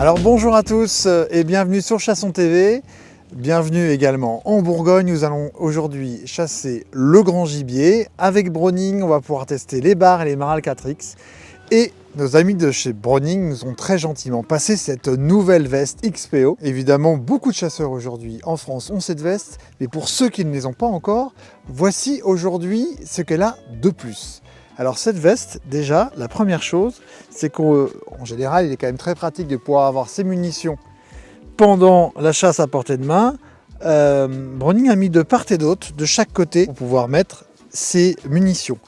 Alors bonjour à tous et bienvenue sur Chasson TV. Bienvenue également en Bourgogne. Nous allons aujourd'hui chasser le grand gibier. Avec Browning, on va pouvoir tester les bars et les marals 4X. Et nos amis de chez Browning nous ont très gentiment passé cette nouvelle veste XPO. Évidemment, beaucoup de chasseurs aujourd'hui en France ont cette veste, mais pour ceux qui ne les ont pas encore, voici aujourd'hui ce qu'elle a de plus. Alors cette veste, déjà, la première chose, c'est qu'en général, il est quand même très pratique de pouvoir avoir ses munitions pendant la chasse à portée de main. Browning a mis de part et d'autre, de chaque côté, pour pouvoir mettre ses munitions.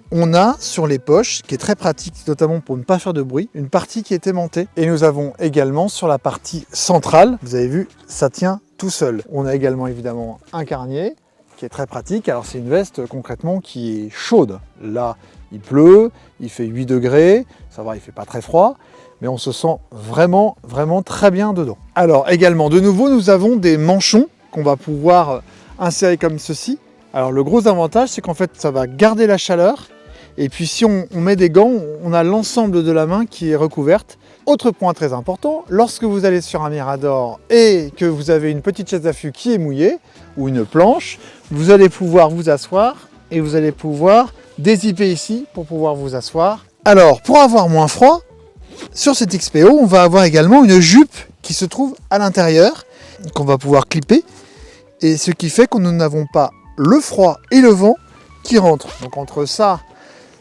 On a sur les poches, qui est très pratique, notamment pour ne pas faire de bruit, une partie qui est aimantée. Et nous avons également sur la partie centrale, vous avez vu, ça tient tout seul. On a également évidemment un carnier, qui est très pratique. Alors c'est une veste concrètement qui est chaude. Là, il pleut, il fait 8 degrés, ça va, il fait pas très froid, mais on se sent vraiment très bien dedans. Alors également, de nouveau, nous avons des manchons qu'on va pouvoir insérer comme ceci. Alors le gros avantage, c'est qu'en fait, ça va garder la chaleur. Et puis si on met des gants, on a l'ensemble de la main qui est recouverte. Autre point très important, lorsque vous allez sur un mirador et que vous avez une petite chaise d'affût qui est mouillée, ou une planche, vous allez pouvoir vous asseoir et vous allez pouvoir dézipper ici pour pouvoir vous asseoir. Alors, pour avoir moins froid, sur cette XPO, on va avoir également une jupe qui se trouve à l'intérieur, qu'on va pouvoir clipper, et ce qui fait que nous n'avons pas le froid et le vent qui rentrent. Donc entre ça,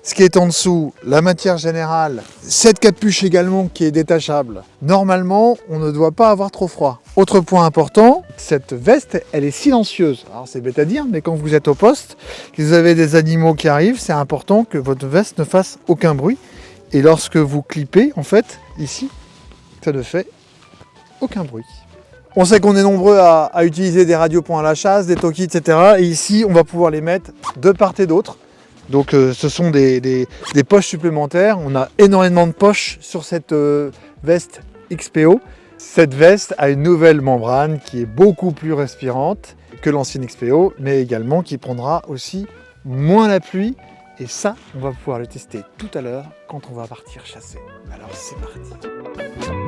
ce qui est en dessous, la matière générale, cette capuche également qui est détachable, normalement, on ne doit pas avoir trop froid. Autre point important, cette veste, elle est silencieuse. Alors c'est bête à dire, mais quand vous êtes au poste, que vous avez des animaux qui arrivent, c'est important que votre veste ne fasse aucun bruit. Et lorsque vous clippez, en fait, ici, ça ne fait aucun bruit. On sait qu'on est nombreux à utiliser des radios pour la chasse, des talkies, etc. Et ici, on va pouvoir les mettre de part et d'autre. Donc ce sont des poches supplémentaires. On a énormément de poches sur cette veste XPO. Cette veste a une nouvelle membrane qui est beaucoup plus respirante que l'ancienne XPO, mais également qui prendra aussi moins la pluie. Et ça, on va pouvoir le tester tout à l'heure quand on va partir chasser. Alors c'est parti.